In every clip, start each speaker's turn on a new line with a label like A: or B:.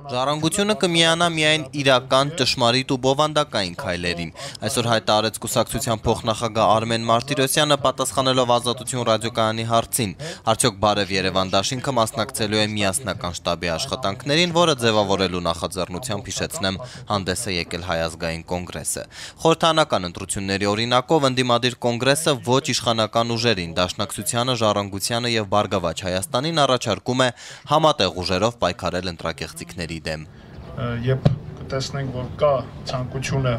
A: Ժառանգությունը կմիանա միայն իրական, ճշմարիտ ու բովանդակային քայլերին։ Այսօր հայտարարեց կուսակցության փոխնախագահ Արմեն Մարտիրոսյանը պատասխանելով Ազատություն ռադիոկայանի հարցին, արդյոք Բարև Երևան դաշինքը մասնակցելու է միասնական շտաբի աշխատանքներին, որը ձևավորելու նախաձեռնությամբ հիշեցնեմ հանդես է եկել Հայ ազգային կոնգրեսը։ Խորհրդարանական ընտրությունների օրինակով ընդդիմադիր կոնգրեսը ոչ իշխանական ուժերին, Դաշնակցությանը, Ժառանգությանը եւ Բարգավաճ Հայաստանին առաջարկում է համատեղ ուժերով պայքարել ընտրակեղծիքների դեմ։
B: Երբ կտեսնենք, որ կա ցանկությունը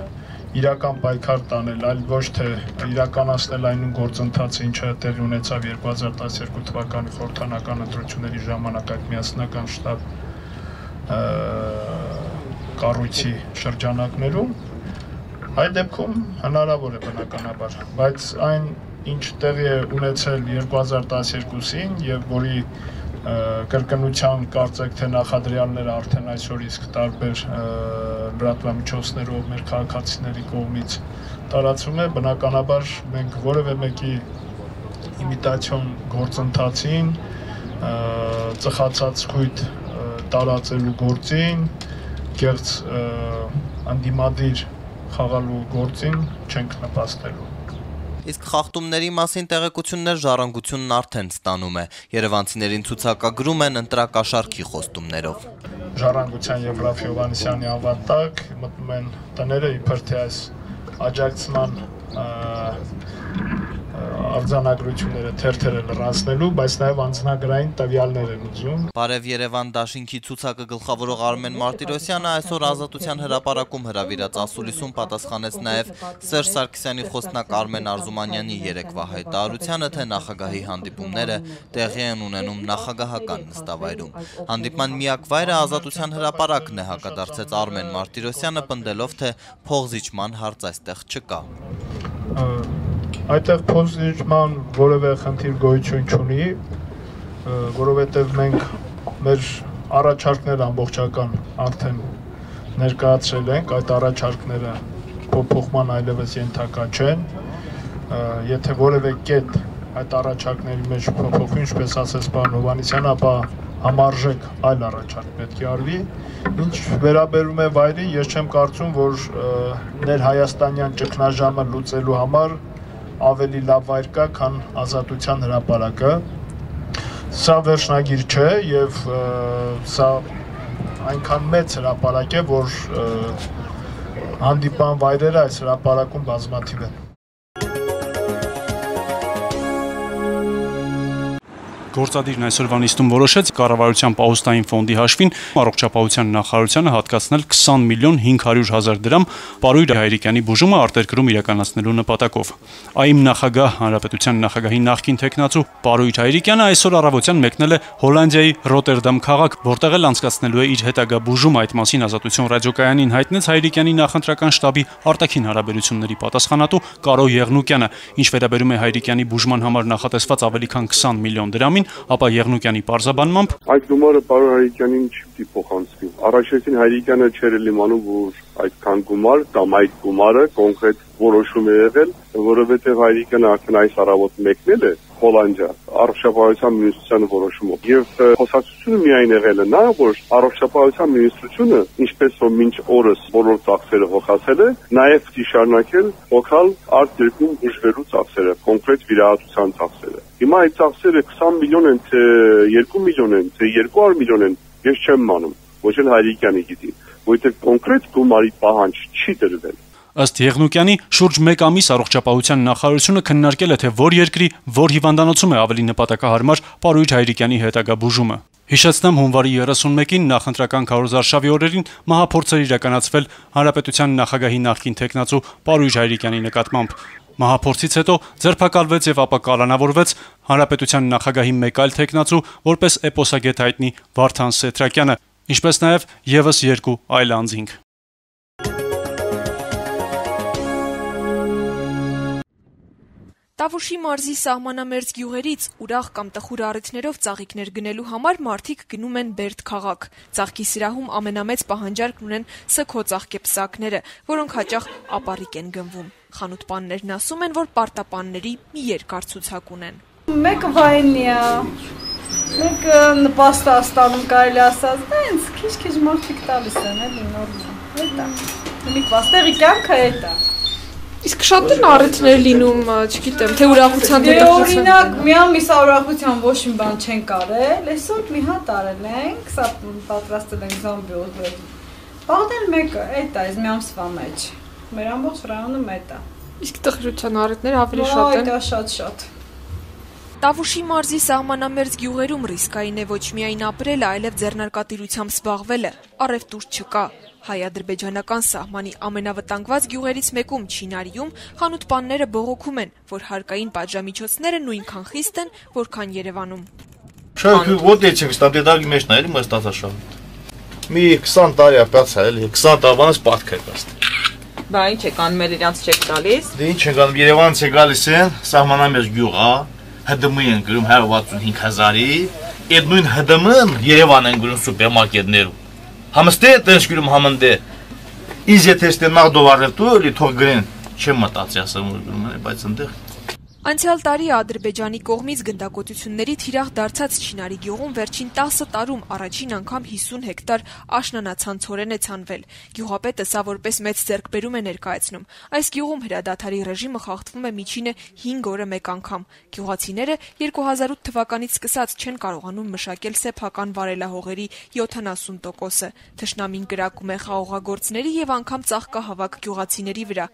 B: իրական պայքար տանել, այլ ոչ թե իրականացնել այն գործընթացը, ինչը տեղի ունեցավ 2012 թվականի խորհրդարանական ընտրությունների ժամանակ այդ միասնական շտաբ կառույցի շրջանակներում, այդ դեպքում հնարավոր է բնականաբար, բայց այն ինչ տեղի է ունեցել 2012-ին եւ որի կրկնության կարծեք թե նախադրյալները արդեն այսօր իսկ տարբեր լրատվամիջոցներով մեր քաղաքացիների կողմից տարածվում է, բնականաբար մենք որևէ մեկի իմիտացիոն գործընթացին, ծխացած խույտ տարածելու գործին, կեղծ անդիմադիր խաղալու գործին չենք նպաստելու։
A: Իսկ խախտումների մասին տեղեկություններ Ժառանգությունն արդեն ստանում է։ Երևանցիներին ցուցակագրում են ընտրակաշառքի խոստումներով։
B: Ժառանգության եւ Ռաֆի Հովհաննիսյանի անվան տակ մտնում են տները իբր թե այս աջակցման արձանագրությունները թերթերը լրացնելու, բայց նաև անձնագրային տվյալներ են ուզում։
A: Բարև Երևան դաշինքի ցուցակը գլխավորող Արմեն Մարտիրոսյանը այսօր Ազատության հրապարակում հրավիրած ասուլիսում պատասխանեց նաև Սերժ Սարգսյանի խոսնակ Արմեն Արզումանյանի երեկվա հայտարարությանը, թե նախագահի հանդիպումները տեղի են ունենում նախագահական նստավայրում։ Հանդիպման միակ վայրը Ազատության հրապարակն է, հակադարձեց Արմեն Մարտիրոսյանը, պնդելով, թե փողզիջման հարց այստեղ չկա։
B: Այդտեղ փոխզիջման որևէ խնդիր գոյություն չունի, որովհետև մենք մեր առաջարկները ամբողջական արդեն ներկայացրել ենք, այդ առաջարկները փոփոխման այլևս ենթակա չեն, եթե որևէ կետ այդ առաջարկների մեջ փոփոխվի, ինչպես ասեց պարոն Հովհաննիսյանը, ապա համարժեք այլ առաջարկ պետք է արվի։ Ինչ վերաբերում է վայրին, ես չեմ կարծում, որ ներհայաստանյան ճգնաժամը լուծելու համար ավելի լավ վայր կա, քան Ազատության հրապարակը։ Սա վերջնագիր չէ եւ սա այնքան մեծ հրապարակ է, որ հանդիպան վայրերը այս հրապարակում բազմաթիվ են։
C: Գործադիրն այսօրվա նիստում որոշեց կառավարության պահոստային ֆոնդի հաշվին առողջապահության նախարարությանը հատկացնել 20 միլիոն 500 հազար դրամ Պարույր Հայրիկյանի բուժումը արտերկրում իրականացնելու նպատակով։ ԱԻՄ նախագահ, հանրապետության նախագահի նախկին թեկնածու Պարույր Հայրիկյանը այսօր առավոտյան մեկնել է Հոլանդիայի Ռոտերդամ քաղաք, որտեղ էլ անցկացնելու է իր հետագա բուժումը։ Այդ մասին Ազատություն ռադիոկայանին հայտնեց Հայրիկյանի նախընտրական շտաբի արտաքին հարաբերությունների պատասխանատու Կարո Եղնուկյանը։ Ինչ վերաբերում է Հայրիկյանի բուժման համար նախատեսված ավելի քան 20 միլիոն դրամին, ապա Եղնուկյանի պարզաբանմամբ
D: այդ գումարը պարոն Հայրիկյանին չի փոխանցվի։ Առաջին Հայրիկյանը չէր իմանում, որ այդքան գումար կամ այդ գումարը կոնկրետ որոշում է եղել, որովհետև Հայրիկյանը արդեն այս առավոտ մեկնել է Հոլանդիա առողջապահության մինիստրությանը որոշումով։ Եվ խոսակցությունը միայն եղել է նա, որ առողջապահության մինիստրությունը, ինչպես որ մինչ օրս բոլոր ծախսերը հոգացել է, նաև շարունակել հոգալ արտերկրում բուժվելու ծախսերը, կոնկրետ վիրահատության ծախսերը։ Հիմա այդ ծախսերը 20 միլիոն են, թե 2 միլիոն են, թե 200 միլիոն են, ես չեմ մանում, ոչ էլ Հայրիկյանը գիտի, որովհետև կոնկրետ գումարի պահանջ չի դրվել։
C: Ըստ Եղնուկյանի, շուրջ 1 ամիս առողջապահության նախարարությունը քննարկել է, թե որ երկրի, որ հիվանդանոցում է ավելի նպատակահարմար Պարույր Հայրիկյանի հետագա բուժումը։ Հիշեցնեմ, հունվարի 31-ին նախընտրական քարոզարշավի օրերին մահափորձ էր իրականացվել հանրապետության նախագահի նախկին թեկնածու Պարույր Հայրիկյանի նկատմամբ։ Մահափորձից հետո ձերբակալվեց եւ ապա կալանավորվեց հանրապետության նախագահի մեկ այլ թեկնածու, որպես էպոսագետ հայտնի Վարդան Սեթրակյանը, ինչպես նաեւ եւս 2 այլ անձինք։
E: Տավուշի մարզի սահմանամերձ գյուղերից ուրախ կամ տխուր առիթներով ծաղիկներ գնելու համար մարդիկ գնում են Բերդ քաղաք։ Ծաղկի սրահում ամենամեծ պահանջարկն ունեն սգո ծաղկեպսակները, որոնք հաճախ ապառիկ են գնվում։ Խանութպաններն ասում են, որ պարտապանների մի երկար ցուցակ ունեն։
F: Մեկը վայնի է, Մեկ նպաստ աստանում կարելի ասած, դենց քիչ-քիչ մարդիկ տալիս են, էլի նորմալ։ Էտա։ Մի պաստեղի կյանքը էտա։
E: Իսկ շատ են առիթներ լինում, չգիտեմ, թե ուրախության
F: դե օրինակ, մի ամիս ուրախության ոչ մի բան չեն կարել, այսօր մի հատ արել ենք, սա պատրաստել ենք զամբիոզ։ Բաղդել մեկը, էտա, այս մի ամսվա մեջ։ Մեր ամբողջ ռայոնում էտա։
E: Իսկ տխրության առիթները ավելի շատ են։
F: Այդա շատ։
E: Տավուշի մարզի սահմանամերձ գյուղերում ռիսկային է ոչ միայն ապրելը, այլև ձեռնարկատիրությամբ զբաղվելը, առևտուր չկա։ Հայ-ադրբեջանական սահմանի ամենավտանգված գյուղերից մեկում Չինարիում խանութպանները բողոքում են, որ հարկային պատժամիջոցները նույնքան խիստ են, որքան Երևանում։
G: Вот этим стабилитарными местными мы статашем. Մի 20 տարի ապած է, էլի 20 տարվանից պատք է կաստ։
H: Բա ինչ եք անում, իրանց չեք տալիս։
G: Դե ինչ ենք անում, Երևանից է գալիս են, սահմանամերձ գյուղ է, ՀԴՄ են գրում 165,000-ի, այդ նույն ՀԴՄ-ն Երևան են գրում սուպերմարկետներում։ Համստե տես գրում համնդե։ Իզ եթե ստե նաղդովարել էլի թող գրեն, չեմ մտածի ասեմ որ գրում են, բայց այնտեղ
E: Անցյալ տարի Ադրբեջանի կողմից գնդակոծությունների թիրախ դարձած Չինարի գյուղում վերջին 10 տարում առաջին անգամ 50 հեկտար աշնանացանցորեն է ցանվել։ Գյուղապետը սա որպես մեծ ձեռքբերում է ներկայացնում։ Այս գյուղում հրադադարի ռեժիմը խախտվում է միջինը 5 օրը մեկ անգամ։ Գյուղացիները 2008 թվականից սկսած չեն կարողանում մշակել սեփական վարելահողերի 70%-ը։ Թշնամին կրակում է խաղողագործների եւ անգամ ծաղկահավաք գյուղացիների վրա։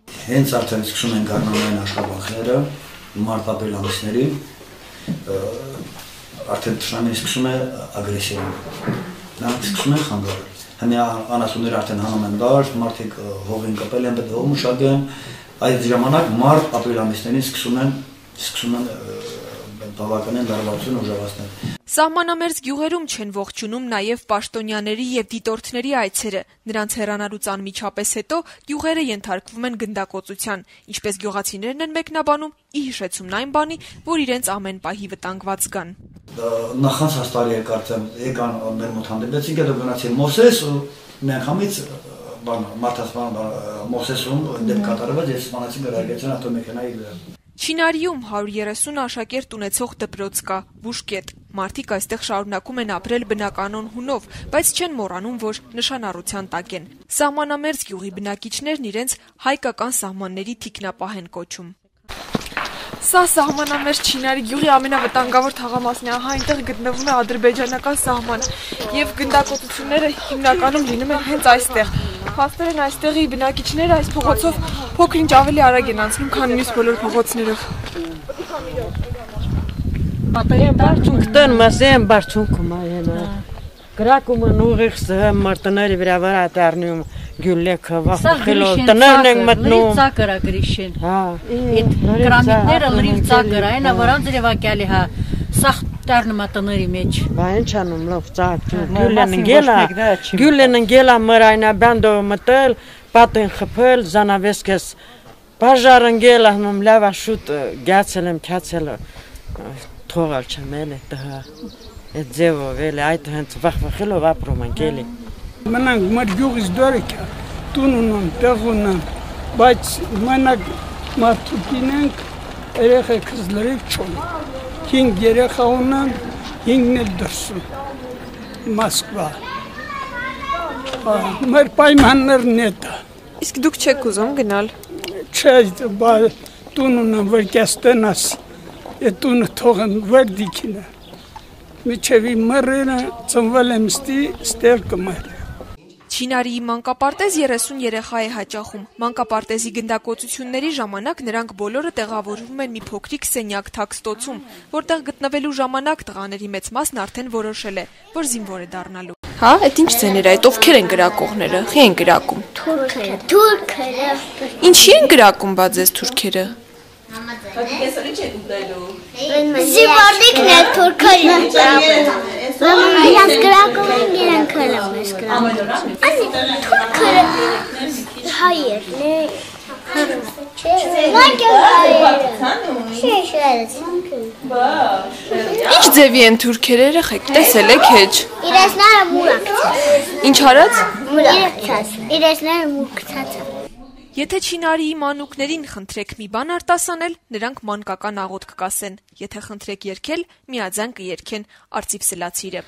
I: Հենց արդեն սկսում են գարնանային աշխատանքները մարտ-ապրիլ ամիսներին արդեն թշնամին սկսում է ագրեսիան նրանք սկսում են խանգարել հենց անասունները արդեն հանում են դաշտ մարդիկ հողին կպել են պետք է հող մշակեն այդ ժամանակ մարտ-ապրիլ ամիսներին սկսում են բավականին դարավարություն ուժեղացնել
E: Սահմանամերձ գյուղերում չեն ողջունում նաև պաշտոնյաների եւ դիտորդների այցերը։ Նրանց հեռանալուց անմիջապես հետո գյուղերը ենթարկվում են գնդակոծության, ինչպես գյուղացիներն են մեկնաբանում, ի հիշեցումն այն բանի, որ իրենց ամեն պահի վտանգված գան։
I: Նախանց հաստարի եկարծեմ եկան մեր մոտ հանդիպեցին, հետո գնացին Մոսես ու միանգամից մարդասպան Մոսեսում դեպք կատարված եւ սպանացին գրագեցին ավտոմեքենայի վրա։
E: Չինարիում 130 աշակերտ ունեցող դպրոց կա, բուժկետ։ Մարդիկ այստեղ շարունակում են ապրել բնականon հունով, բայց չեն մոռանում, որ նշանառության տակ են։ Սահմանամերձ գյուղի բնակիչներն իրենց հայկական սահմանների թիկնապահ են կոչում։ Սա սահմանամերձ Չինարի գյուղի ամենավտանգավոր թաղամասն է, ահա այնտեղ գտնվում է ադրբեջանական սահման եւ գնդակոծությունները հիմնականում լինում են հենց այստեղ։ Փաստեր են այստեղի բնակիչները այս փողոցով փոքր-ինչ ավելի արագ են անցնում, քան մյուս բոլոր փողոցներով։
J: Բարձունքն մասեն բարձունքում այնա։ Գրակումն ուղիղ մարտների վրա դառնում գյուլեքը վախվելով տներն են մտնում։
K: Ծակրա գրիշին։ Հա։ Այդ կրամիտները լրիվ ծակր այն վրանց երևակալի հա։ Սախ դառնում է տների մեջ։
J: Բա ինչ անում լավ ծակ։ Գյուլեն ընկելա մրայնա բանդո մտել, պատեն խփել, զանավեսկես բաժար ընկելա հնում լավա շուտ գացել եմ քացել թողալ չեմ էլ դա։ Այդ ձևով էլ այդ հենց վախվելով ապրում ենք էլի։
L: Մնանք մեր գյուղից դուրս տուն ունեն, տեղ ունեն, բայց մենակ մարդուկին ենք, երեխեքս լրիվ չոն։ 5 երեխա ունեն, 5-ն էլ դրսում, Մոսկվա։ Մեր պայմաններն էտա։
E: Իսկ դուք չեք ուզում գնալ։
L: Չէ, տուն ունեն, որ կեստենաս, այդ տունը թողեն վերդիքինը։ Միջևի մռերը ծնվել եմ ստեղ կմեր։
E: Չինարիի մանկապարտեզ 30 երեխա է հաճախում։ Մանկապարտեզի գնդակոծությունների ժամանակ նրանք բոլորը տեղավորվում են մի փոքրիկ սենյակ թաքստոցում, որտեղ գտնվելու ժամանակ տղաների մեծ մասն արդեն որոշել է, որ զինվոր է դառնալու։ Հա, այդ ինչ ձեներ է, այդ ովքեր են գրակողները, խի են գրակում։
M: Թուրքերը։
E: Ինչի են գրակում բա ձեզ թուրքերը։
M: Զիվորդիկն է թուրքերը գրակում։ Իրանց գրակում են իրանք հելում ես գրակում։ Թուրքերը հայերն է։
E: Ինչ ձևի են թուրքերը երեխեք, տեսել եք հեչ։
M: Իրեսները մուրակցած։
E: Ինչ արած։
M: Մուրակցած։ Իրեսները մուրակցած։
E: Եթե Չինարիի մանուկներին խնդրեք մի բան արտասանել, նրանք մանկական աղոթք կասեն, եթե խնդրեք երգել, միաձայն կերգեն, Արծիվ Սլացիրը։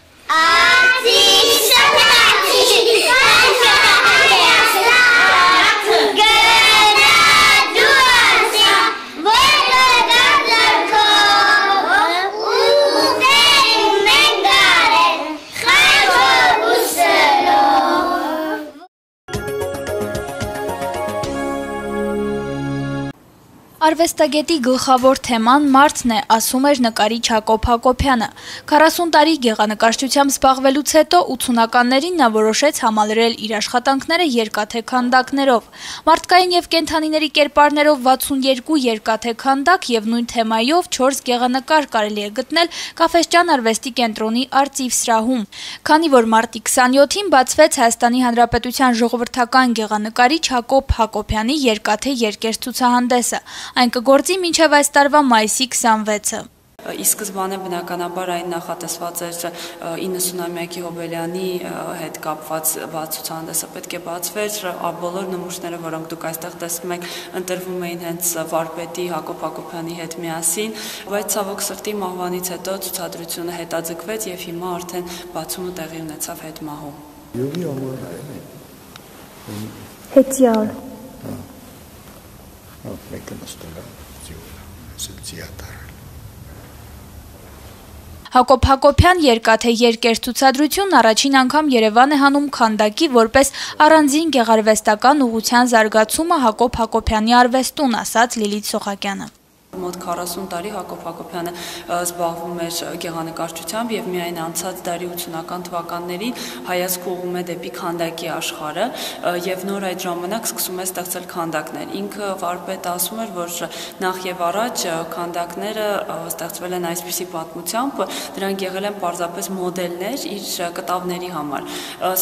N: Արվեստագետի գլխավոր թեման մարդն է, ասում էր նկարիչ Հակոբ Հակոբյանը։ 40 տարի գեղանկարչությամբ զբաղվելուց հետո 80-ականներին նա որոշեց համալրել իր աշխատանքները երկաթե քանդակներով։ Մարդկային եւ կենդանիների կերպարներով 62 երկաթե քանդակ եւ նույն թեմայով 4 գեղանկար կարելի է գտնել Կաֆեսճան արվեստի կենտրոնի Արծիվ սրահում։ Քանի որ մարտի 27-ին բացվեց Հայաստանի Հանրապետության ժողովրդական գեղանկարիչ Հակոբ Հակոբյանի երկաթե երկեր ցուցահանդեսը։ Այն կգործի մինչև այս տարվա մայիսի 26-ը։
O: Ի սկզբանե բնականաբար այն նախատեսված էր 90-ամյակի Հոբելյանի հետ կապված ցուցահանդեսը պետք է բացվեր, բոլոր նմուշները, որոնք դուք այստեղ տեսնում եք, ընտրվում էին հենց վարպետի Հակոբ Հակոբյանի հետ միասին, բայց ցավոք սրտի մահվանից հետո ցուցադրությունը հետաձգվեց եւ հիմա արդեն բացումը տեղի ունեցավ հետմահու։
M: Հետյալ
N: Հակոբ Հակոբյան երկաթե երկեր ցուցադրությունն առաջին անգամ Երևան է հանում քանդակի որպես առանձին գեղարվեստական ուղղության զարգացումը Հակոբ Հակոբյանի արվեստուն, ասաց Լիլիթ Սոխակյանը։
O: Մոտ 40 տարի Հակոբ Հակոբյանը զբաղվում էր գեղանկարչությամբ եւ միայն անցած դարի 80-ական թվականներին հայացք ուղղում է դեպի քանդակի աշխարհը եւ նոր այդ ժամանակ սկսում է ստեղծել քանդակներ։ Ինքը վարպետը ասում էր, որ նախ եւ առաջ քանդակները ստեղծվել են այսպիսի պատմությամբ, դրանք եղել են պարզապես մոդելներ իր կտավների համար։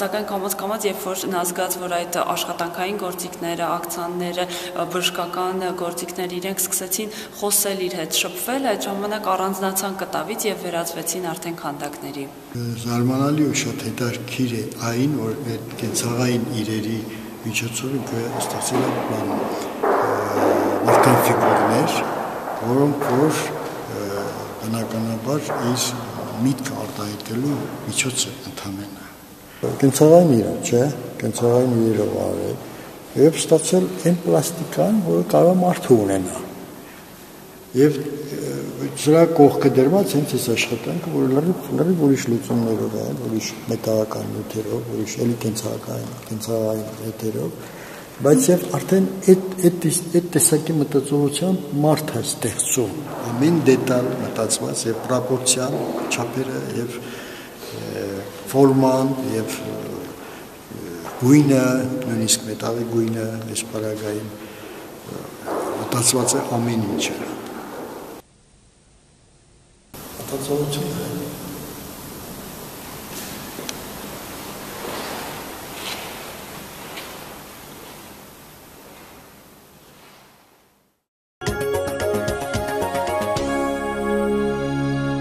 O: Սակայն կամաց-կամաց երբ որ նա զգաց, որ այդ աշխատանքային գործիքները, ակցիաները, բժշկական գործիքները իրենք սկսեցին խոսել իր հետ, շփվել, այդ ժամանակ առանձնացան կտավից եւ վերածվեցին արդեն քանդակների։
P: Զարմանալի ու շատ հետաքրքիր է այն, որ այդ կենցաղային իրերի միջոցով ստացել են մարդկային ֆիգուրներ, որոնք որ բնականաբար իր միտքը արտահայտելու միջոց է ընդհանրապես։ Կենցաղային իրը, չէ, կենցաղային իրերով արել եւ ստացել այն պլաստիկան, որը կարող մարդը ունենա։ Եվ սրա կողքը դրված հենց այս աշխատանքը, որը լրիվ ուրիշ լուծումներով է, ուրիշ մետաղական նյութերով, ուրիշ էլի կենցաղային նյութերով, բայց եւ արդեն այդ տեսակի մտածողությամբ մարդ է ստեղծում, ամեն դետալ մտածված եւ պրոպորցիան, չափերը եւ ֆորման եւ գույնը, նույնիսկ մետաղի գույնը, այս պարագային մտածված է ամեն ինչը։ Մտածողությունը